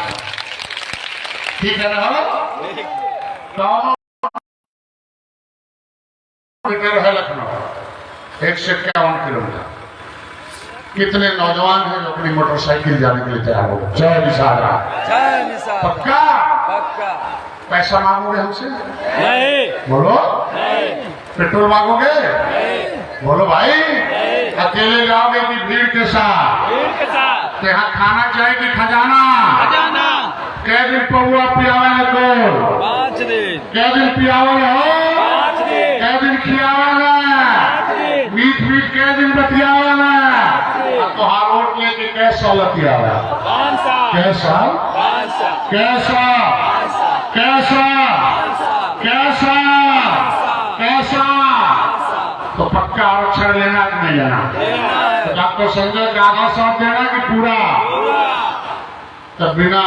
ठीक है ना? हो तो है लखनऊ 151 किलोमीटर। कितने नौजवान हैं जो अपनी मोटरसाइकिल जाने के लिए तैयार हो गए? जय निषादा। जय निषाद। पक्का? पक्का। पैसा मांगोगे हमसे? नहीं। बोलो। नहीं। पेट्रोल मांगोगे? नहीं। बोलो भाई। अकेले जाओगे कि भीड़ के साथ? भीड़ के साथ। तो यहाँ खाना चाहिए कि खजाना? खजाना। कै दिन पौआ पियावे को? 5 दिन। कै दिन पियावे हो? 5 दिन। कै दिन खियावे? 5 दिन। मीठ मीठ कै दिन बतियावे? तोहार वोट लेके कैसा लतियावे? 5 साल। कैसा? 5 साल। कैसा? कैसा? कैसा? कैसा? तो पक्का आरक्षण लेना कि नहीं लेना? तो डॉक्टर संजय का आधा साथ देना कि पूरा? तो बिना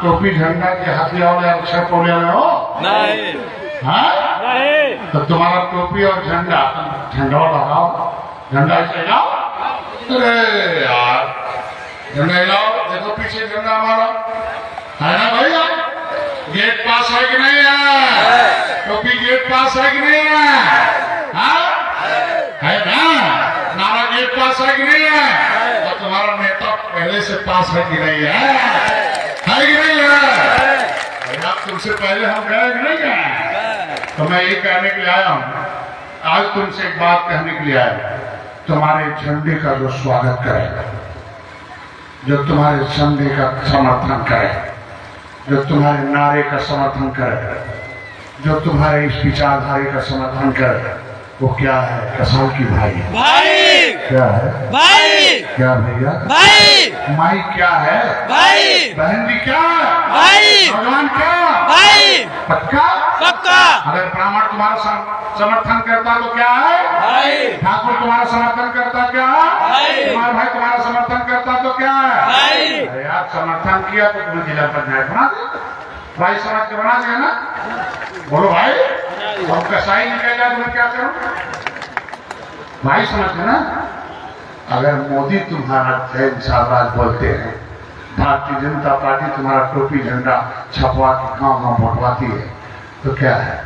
टोपी झंडा के हथियार वाले आरक्षण को लेना हो? नहीं। हाँ? नहीं। तो तुम्हारा टोपी और झंडा, झंडा लगाओ, झंडा ऐसे हिलाओ। अरे यार, झंडा हिलाओ, देखो पीछे झंडा हमारा है ना भैया? गेट पास है कि नहीं है? टोपी गेट पास है कि नहीं है? हाँ? है ना? नारा गेट पास है कि नहीं है? और तुम्हारा नेता पहले से पास है कि नहीं है? है कि नहीं है? भैया तुमसे पहले हम गए कि नहीं गए? तो मैं ये कहने के लिए आया हूँ, आज तुमसे एक बात कहने के लिए आया। तुम्हारे झंडे का जो स्वागत करे, जो तुम्हारे झंडे का समर्थन करे, जो तुम्हारे नारे का समर्थन करे, जो तुम्हारे इस विचारधारे का समर्थन करे, वो क्या है? कसाई की भाई। भाई। क्या है? भाई। क्या भैया? भाई। माई क्या है? भाई। बहन जी क्या? भाई। भगवान क्या? भाई। पक्का? पक्का। अगर ब्राह्मण तुम्हारा समर्थन करता तो क्या है? भाई। ठाकुर तुम्हारा समर्थन करता क्या है? भाई। तुम्हारा भाई तुम्हारा समर्थन करता तो क्या है? भाई। अरे यार समर्थन किया तो तुम्हें जिला पंचायत बना दे, भाई समझ के बना दिया ना? बोलो भाई। और कसाई निकल जाए तो मैं क्या करूं? भाई समझ में ना? अगर मोदी तुम्हारा जय निषाद बोलते हैं, भारतीय जनता पार्टी तुम्हारा टोपी झंडा छपवा के गाँव गाँव भोटवाती है, तो क्या है?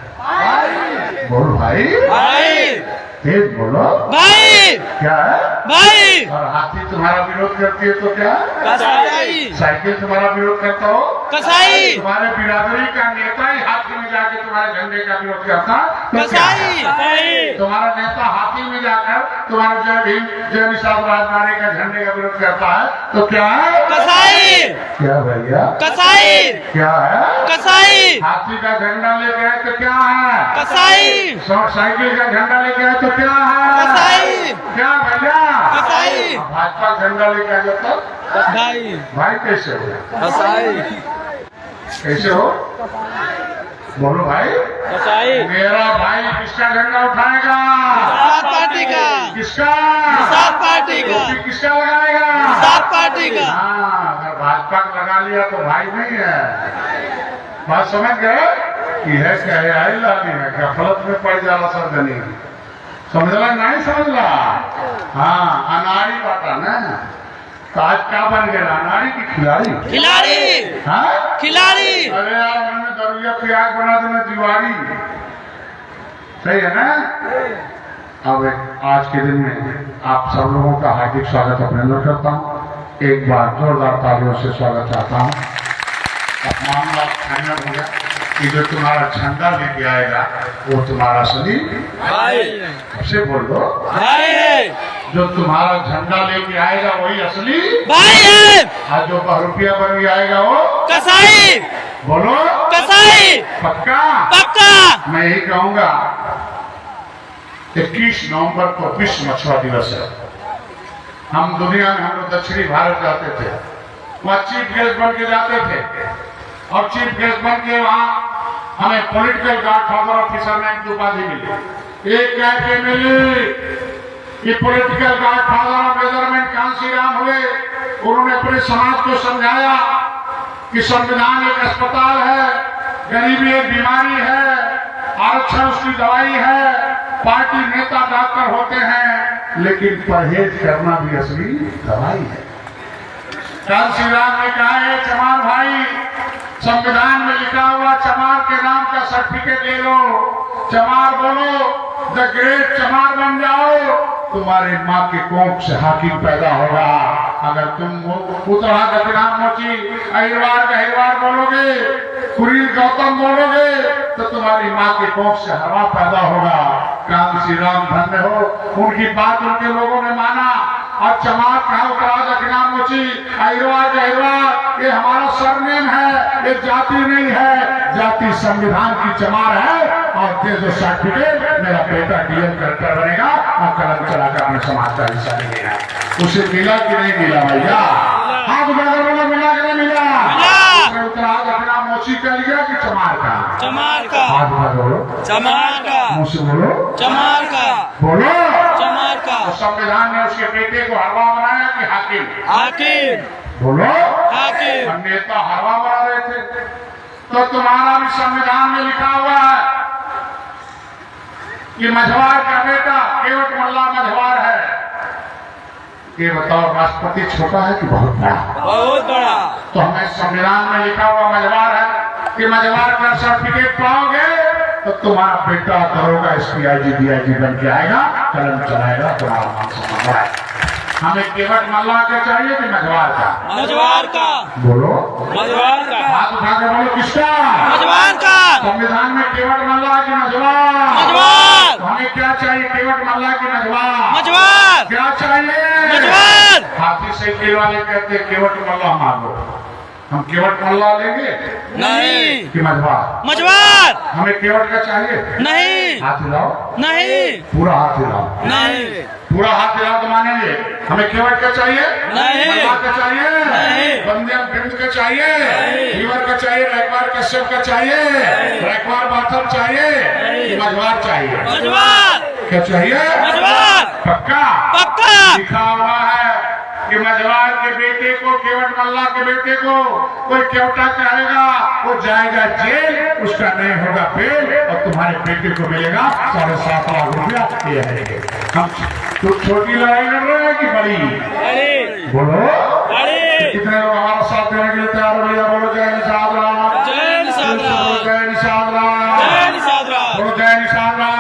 बोलो भाई। भाई। तेज बोलो। भाई। क्या है? भाई। और हाथी तुम्हारा विरोध करती है तो क्या? कसाई। साइकिल तुम्हारा विरोध करता हो? कसाई। तुम्हारे बिरादरी का नेता ही हाथी में जाके तुम्हारे झंडे का विरोध करता तो क्या है? कसाई। तुम्हारा नेता हाथी में जाकर तुम्हारे जय भीम जय निषाद राजनारे का झंडे का विरोध करता है तो क्या है? कसाई। क्या भैया? कसाई। क्या है? कसाई। हाथी का झंडा लेके आए तो क्या है? कसाई। साइकिल का झंडा लेके आए तो क्या है? कसाई। क्या भैया? कसाई। भाजपा झंडा लेके आए तो भाई। भाई कैसे हो? कसाई। कैसे हो? बोलो भाई। कसाई। मेरा भाई किसका झंडा उठाएगा? निषाद पार्टी का। किसका? निषाद पार्टी का। टोपी किसका लगाएगा? निषाद पार्टी का। हाँ, अगर भाजपा का लगा लिया तो भाई नहीं है। बात समझ गए? कि है क्या है? आई लानी है क्या? गलत में पड़ जाला सब जनी समझला नहीं समझला? हाँ, अनाड़ी बाटा ना। तो आज क्या बन गया? अनाड़ी की खिलाड़ी? खिलाड़ी। हाँ? खिलाड़ी। अरे यार मैंने दरुया प्याज बना देना दीवारी, सही है ना? अब आज के दिन में आप सब लोगों का हार्दिक स्वागत अभिनंदन करता हूँ। एक बार जोरदार तालियों से स्वागत चाहता हूँ। अब मामला फाइनल हो गया कि जो तुम्हारा झंडा लेके आएगा वो तुम्हारा असली भाई। से बोल दो भाई है। जो तुम्हारा झंडा लेके आएगा वही असली भाई है। और जो बहुरुपिया बन के आएगा वो कसाई। बोलो। कसाई। पक्का? पक्का। मैं यही कहूंगा 21 नवंबर को विश्व मछुआरा दिवस है। हम दुनिया में हम लोग दक्षिणी भारत जाते थे, वहाँ चीफ गेस्ट बन के जाते थे और चीफ गेस्ट बन के वहाँ हमें पॉलिटिकल गॉडफादर और फिशरमैन की उपाधि मिली। एक कह के मिली कि पॉलिटिकल गॉडफादर और मेजरमेंट कांशीराम हुए। उन्होंने अपने समाज को समझाया कि संविधान एक अस्पताल है, गरीबी एक बीमारी है, आरक्षण उसकी दवाई है, पार्टी नेता डॉक्टर होते हैं, लेकिन परहेज करना भी असली दवाई है। कांशीराम ने कहा है चमार भाई, संविधान में लिखा हुआ चमार के नाम का सर्टिफिकेट ले लो, चमार बोलो, द ग्रेट चमार बन जाओ। तुम्हारी माँ के कोख से हाकिम पैदा होगा। अगर तुम उतरा गतिराम मोची अहिरवार गहिरवार बोलोगे, कुरील गौतम बोलोगे, तो तुम्हारी माँ के कोख से हवा पैदा होगा। कान श्री राम धन्य हो, उनकी बात उनके लोगों ने माना और चमार कहा उतरा गतिराम मोची अहिरवार गहिरवार, ये हमारा सरनेम है, ये जाति नहीं है, जाति संविधान की चमार है। और दे दो सर्टिफिकेट, मेरा बेटा डीएम कलेक्टर बनेगा और कलम चलाकर अपने समाज का हिस्सा लेगा। उसे मिला कि नहीं मिला भैया? हाथ उठाकर बोलो, मिला कि नहीं मिला? उतरा अपना मोची कर लिया कि चमार का? चमार का। हाथ उठा बोलो, चमार का। मुँह से बोलो, चमार का। बोलो, चमार का। तो संविधान ने उसके बेटे को हरवा बनाया कि हाकिम? हाकिम। बोलो, हाकिम। और नेता हरवा बना रहे थे। तो तुम्हारा भी संविधान में लिखा हुआ है कि मझवार का बेटा केवट मल्ला मझवार है। ये बताओ, राष्ट्रपति छोटा है कि बहुत बड़ा? बहुत बड़ा। तो हमें संविधान में लिखा हुआ मझवार है कि मझवार का सर्टिफिकेट पाओगे तो तुम्हारा बेटा दरोगा SPIG DIG बन के आएगा, कलम चलाएगा, तुम्हारा मान सम्मान बढ़ाएगा। हमें केवट मल्ला का चाहिए कि मझवार का? मझवार का। बोलो, मझवार का। हाथ उठा के बोलो, किसका? मझवार का। संविधान में केवट मल्ला की मझवार? मझवार। तो हमें क्या चाहिए? केवट मल्ला की मझवार? मझवार। क्या चाहिए? मझवार। हाथी साइकिल वाले कहते हैं केवट मल्ला मांगो, हम केवट मल्ला लेंगे नहीं। कि मझवार? मझवार। हमें केवट का चाहिए नहीं। हाथ हिलाओ, नहीं। पूरा हाथ हिलाओ, नहीं। पूरा हाथ हिलाओ तो मानेंगे। हमें केवट का चाहिए? नहीं। मल्ला का चाहिए? नहीं। बंदियां बिंद का चाहिए? लीवर का चाहिए? रैकवार कश्यप का चाहिए? रैकवार बाथम चाहिए? मझवार चाहिए? मझवार। क्या चाहिए? मझवार। पक्का? पक्का। लिखा हुआ है कि मझवार के बेटे को, केवट मल्ला के बेटे को कोई केवटा कहेगा, वो जाएगा जेल, उसका नहीं होगा बेल, और तुम्हारे बेटे को मिलेगा 7.5 लाख रुपया। ये है। हम तो छोटी लड़ाई लड़ रहे हैं कि बड़ी? बोलो, कितने लोग हमारा साथ देने के लिए तैयार हो? भैया बोलो, जय निषाद राम। जय निषाद राम। जय निषाद राम। जय निषाद राम। बोलो, जय निषाद राम।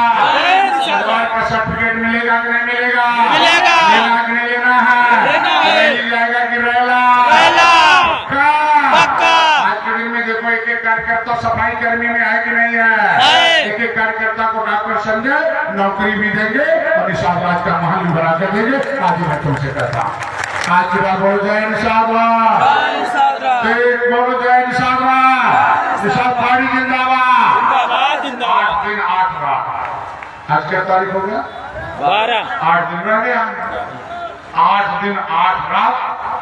मझवार का सर्टिफिकेट मिलेगा कि नहीं मिलेगा? मिलेगा। लेना कि नहीं लेना है? लेना है। मिल जाएगा कि रेला? रेला। पक्का। आज के दिन में देखो, एक एक कार्यकर्ता सफाई कर्मी में है कि नहीं है? एक एक कार्यकर्ता को डॉक्टर समझे, नौकरी भी देंगे और निषाद राज का महल भी बना कर देंगे। आज मैं तुमसे कहता हूँ, आज की बात बोलो, जय निषाद राज। जय निषाद राम। बोलो, जय निषाद राज। निषाद पार्टी जिंदाबाद। जिंदाबाद। जिंदाबाद। 8 दिन 8 रात। आज क्या तारीख हो गया? 12। 8 दिन रह गया। 8 दिन 8 रात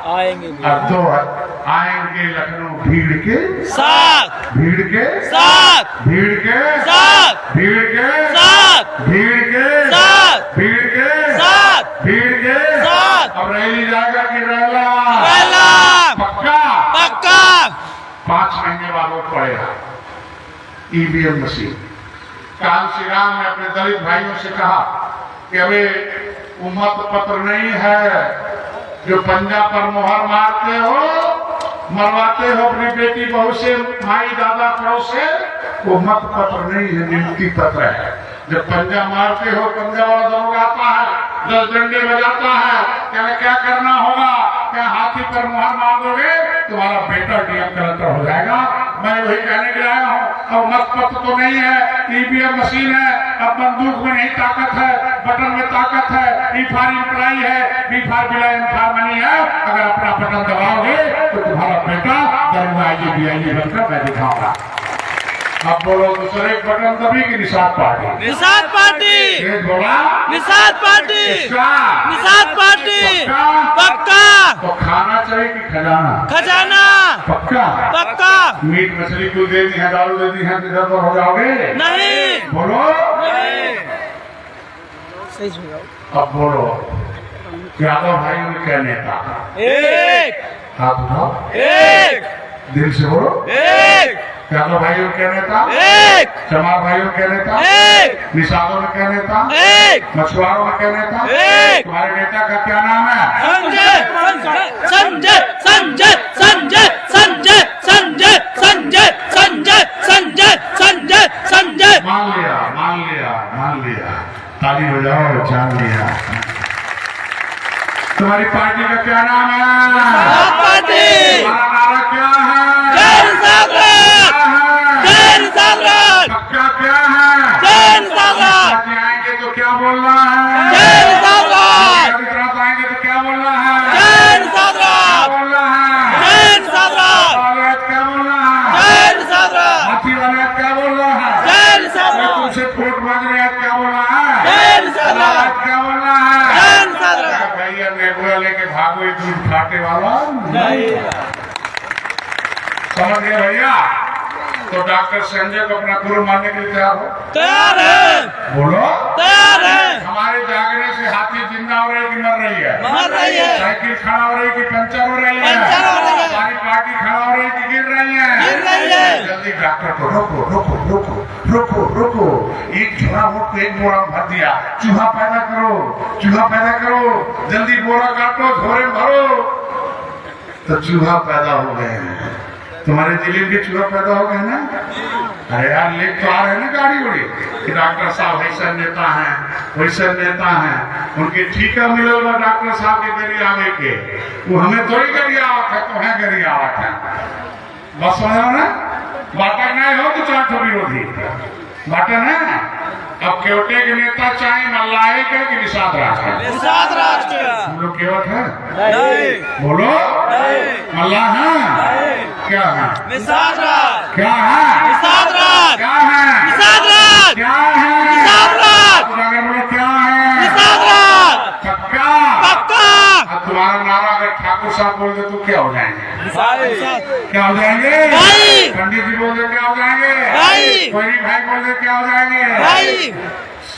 आएंगे। अब 2 आएंगे लखनऊ भीड़ के साथ। भीड़ के साथ। भीड़ के साथ। भीड़ के साथ। भीड़ के साथ। भीड़ के साथ। भीड़ के साथ। अब रैली जाएगा कि रेला? रेला। पक्का? पक्का। 5 महीने बाद वोट पड़ेगा। EVM machine. कान श्री राम ने अपने दलित भाइयों से कहा कि अबे उम्मत पत्र नहीं है, जो पंजा पर मोहर मारते हो, मरवाते हो अपनी बेटी बहू से, माई दादा पड़ों से, वो मत पत्र नहीं है, नियुक्ति पत्र है। जब पंजा मारते हो, पंजा वाला दरोगा आता है, 10 डंडे बजाता है, क्या करना होगा? क्या हाथी पर मोहर मार दोगे, तुम्हारा बेटा डीएम कलेक्टर हो जाएगा। मैं वही कहने के आया हूँ। अब मत पत्र तो नहीं है, EVM मशीन है। अब बंदूक में नहीं ताकत है, बटन में ताकत है। E फॉर इम्प्लाई है, B फॉर बिला, M फॉर मनी है। अगर अपना बटन दबाओगे तो तुम्हारा बेटा दरोगा DIG बनकर मैं दिखाऊंगा। अब बोलो, दूसरे एक बटन दबी कि निषाद पार्टी? निषाद पार्टी। बोला, निषाद पार्टी। निषाद पार्टी। पक्का। तो खाना चाहिए कि खजाना? खजाना। पक्का? पक्का। मीट मछली कुछ दे दी है, दारू दे दी है, किधर पर हो जाओगे? नहीं। बोलो, अब बोलो, यादव भाइयों में क्या नेता? एक। हाथ उठाओ, एक। दिल से बोलो। एक। यादव भाइयों के नेता? एक। चमार भाइयों के नेता? एक। निषादों में क्या नेता? एक। मछुआरों में क्या नेता? एक। तुम्हारे नेता का क्या नाम है? संजय। संजय। संजय। संजय। संजय। संजय। संजय। संजय। संजय। संजय। संजय। मान लिया, मान लिया, मान लिया। ताली बजाओ, जान लिया। तुम्हारी पार्टी का क्या नाम है? पार्टी तुम्हारा नारा क्या है? जय इंसाफ राज, क्या है? जय इंसाफ राज, पक्का क्या है? जय इंसाफ राज, आज आएंगे तो क्या बोलना है? जय इंसाफ राज, अभी रात आएंगे तो क्या बोलना है? जय इंसाफ क्या राज, बोलना है? जय इंसाफ राज, वाले क्या बोलना है? जय इंसाफ राज, हाथी वाले क्या बोलना है? जय इंसाफ मैं राज, तुमसे वोट मांग रहे हैं, क्या बोलना है? जय इंसाफ राज, आज क्या बोलना है? जय इंसाफ राज। भैया नेबुआ लेके भागो, ये दूध खाटे वाला समझ गए भैया? तो डॉक्टर संजय को अपना गुरु मानने के लिए तैयार हो? तैयार है, बोलो। तैयार है, हमारे जागने से हाथी जिंदा हो रही कि मर रही है? मर रही है, साइकिल खड़ा हो रही कि पंचर हो रही है? पंचर हो रही है। हमारी पार्टी खड़ा हो रही कि गिर रही है? गिर रही है। जल्दी डॉक्टर को रोको रोको रोको रोको रोको। एक झोरा वोट को एक बोरा में भर दिया। चूहा पैदा करो, चूहा पैदा करो, जल्दी बोरा काटो, झोरे में भरो। तो चूहा पैदा हो गए हैं। तुम्हारे जिले के चूहा पैदा हो गए ना? अरे यार ले तो आ रहे हैं ना गाड़ी उड़ी कि डॉक्टर साहब ऐसा नेता हैं, वैसा नेता हैं, उनके ठीका मिलल बा डॉक्टर साहब के गरी आवे के। वो हमें थोड़ी गरी आवत है, तो है गरी आवत है। बस समझो ना? बाटा नहीं हो तो चार ठो विरोधी बाटा ना। अब केवटे के नेता चाहे मल्लाहे के कि निषाद राज के? निषाद राज के हम लोग केवट है? नहीं, बोलो। नहीं, मल्लाह है? क्या है? निषाद राज, क्या है? निषाद राज, क्या है? निषाद राज, क्या है? निषाद राज, अगर बोलो क्या है? निषाद राज, पक्का? पक्का। अब तुम्हारा नारा अगर ठाकुर साहब बोल दे तो क्या हो जाएंगे? भाई, क्या हो जाएंगे? भाई। पंडित जी बोल दे क्या हो जाएंगे? भाई। कोई भाई बोल दे क्या हो जाएंगे? भाई,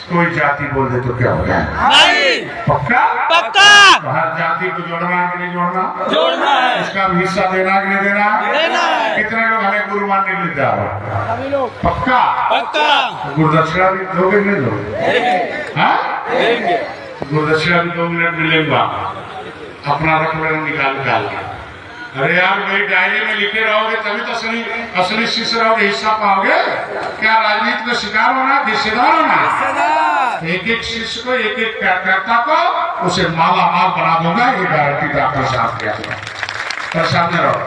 कोई जाति बोल दे तो क्या हो जाएगा? भाई, पक्का? पक्का। तो हर जाति को जोड़ना कि नहीं जोड़ना? जोड़ना है, उसका भी हिस्सा देना कि नहीं देना? देना है। कितने लोग हमें गुरु मानने के लिए तैयार हो? सभी लोग पक्का? पक्का गुरुदक्षिणा भी दोगे नहीं दोगे? हाँ? देंगे। गुरुदक्षिणा भी 2 मिनट मिलेगा, अपना रख लेना निकाल निकाल के। अरे यार मेरी डायरी में लिखे रहोगे तभी तो असली शिष्य रहोगे, हिस्सा पाओगे। क्या राजनीति का शिकार होना, हिस्सेदार होना? एक एक शिष्य को, एक एक कार्यकर्ता को उसे माला माल बना दूंगा, ये गारंटी डॉक्टर साहब किया। परेशान न रहो,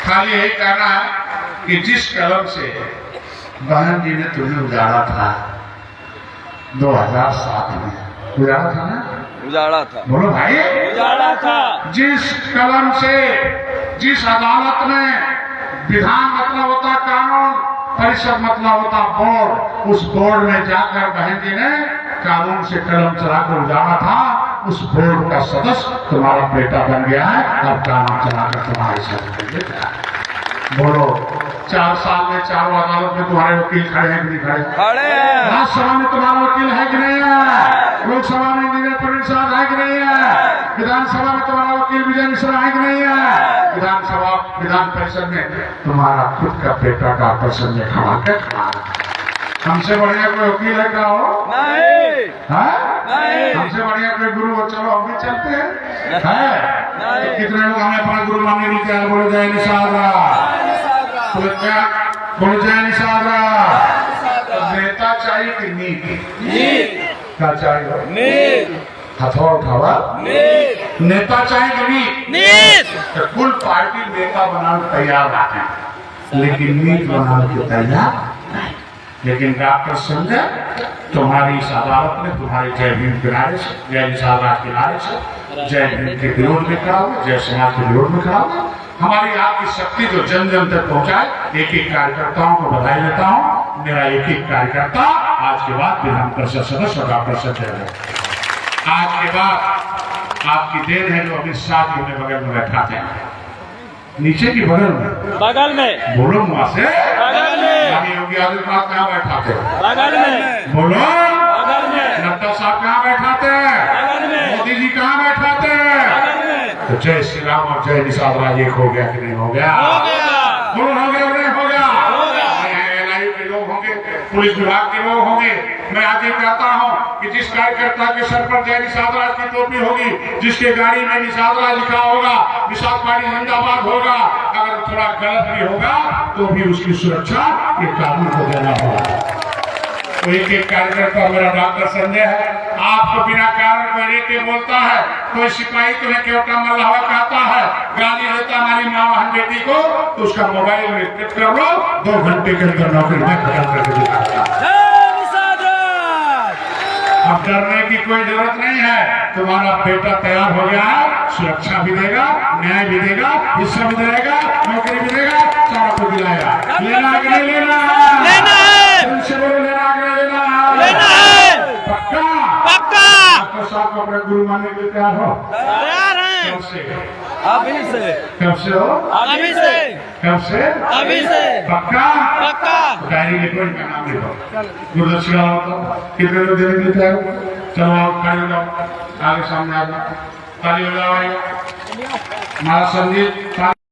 खाली यही कहना है कि जिस कलम से बहन जी ने तुम्हें उजाड़ा था 2007 में, उजाड़ा था ना? उजाड़ा था, बोलो भाई। उजाड़ा था। जिस कलम से, जिस अदालत में विधान मतलब होता कानून, परिषद मतलब होता बोर्ड, उस बोर्ड में जाकर बहन जी ने कानून से कलम चलाकर उजाड़ा था, उस बोर्ड का सदस्य तुम्हारा बेटा बन गया है। अब कानून चलाकर तुम्हारे सदस्य बोलो। 4 साल में 4 अदालत में तुम्हारे वकील खड़े हैं कि नहीं खड़े? खड़े हैं। राज्यसभा में तुम्हारा वकील है कि नहीं है? लोकसभा में इंजीनियर प्रवीण साहब है कि नहीं है? विधानसभा में तुम्हारा वकील विजय मिश्रा है कि नहीं है? विधान परिषद में तुम्हारा खुद का बेटा डॉक्टर संजय खड़ा के खड़ा है। हमसे बढ़िया कोई वकील है क्या हो? नहीं, नहीं। हमसे बढ़िया कोई गुरु हो? चलो हम भी चलते हैं। है? तो कितने लोग हमें अपना गुरु मानने के लिए तैयार? बोलो जय निषाद राज। बोलो क्या? बोलो जय निषाद राज। नेता चाहिए कि नीति? क्या चाहिए? नीत, हथौड़ा उठावा। नेता चाहिए कि नीति? नीत। तो कुल पार्टी नेता बनाने तैयार रहते हैं, लेकिन नीति बनाने के तैयार नहीं। लेकिन डॉक्टर संजय तुम्हारी इस अदालत में तुम्हारी जय भीम किनारे से, जय निषाद राज किनारे से, जय भीम के विरोध में खड़ा हो, जय समाज के विरोध में खड़ा हो। हमारी आपकी शक्ति जो जन जन तक पहुंचाए, एक एक कार्यकर्ताओं को बधाई देता हूँ। मेरा एक एक कार्यकर्ता आज के बाद विधान परिषद सदस्य और डॉक्टर संजय है। आज के बाद आपकी देन है जो अमित शाह जी में बगल में बैठाते हैं, नीचे की बगल में, बगल में, बोलो वहां से। बगल में, यानी योगी आदित्यनाथ कहाँ बैठाते हैं? बगल में, बोलो। बगल में, नड्डा साहब कहाँ बैठाते हैं? बगल में, मोदी जी कहाँ बैठाते हैं? बगल में। तो जय श्री राम और जय निषाद राज एक हो गया कि नहीं हो गया? हो गया। बोलो हो गया नहीं हो गया? NIA के लोग होंगे, पुलिस विभाग के लोग होंगे। मैं आज ये कहता हूँ कि जिस कार्यकर्ता के सर पर जय निषाद राज की टोपी होगी, जिसके गाड़ी में निषाद राज लिखा होगा, निषाद पार्टी जिंदाबाद होगा, अगर थोड़ा गलत भी होगा तो भी उसकी सुरक्षा ये कानून को देना होगा। तो एक एक कार्यकर्ता मेरा डॉक्टर संजय है। आपको बिना कारण कोई लेके बोलता है कोई सिपाही तुम्हें केवटा मल्लावा कहता है, गाली देता हमारी माँ बहन बेटी को, तो उसका मोबाइल में क्लिक कर लो, 2 घंटे के अंदर नौकरी में खत्म करके दिखाता। जय निषाद। अब डरने की कोई जरूरत नहीं है, तुम्हारा बेटा तैयार हो गया है, सुरक्षा भी देगा, न्याय भी देगा, हिस्सा भी देगा, नौकरी भी देगा, सारा कुछ दिलाएगा। लेना कि नहीं लेना? लेना है। तुमसे बोलो, लेना कि नहीं लेना? लेना है। पक्का? पक्का। आपको साथ अपने गुरु मानने के लिए तैयार हो? तैयार हैं। कब से? अभी से। कब से हो? अभी से। कब से? अभी से। पक्का? पक्का। डायरी लिखो, इनका नाम लिखो, गुरुदक्षिणा होता कितने लोग देने के लिए तैयार हो? चलो आओ, खड़े हो जाओ, आगे सामने आ जाओ, ताली हो जाओ। हमारा संगीत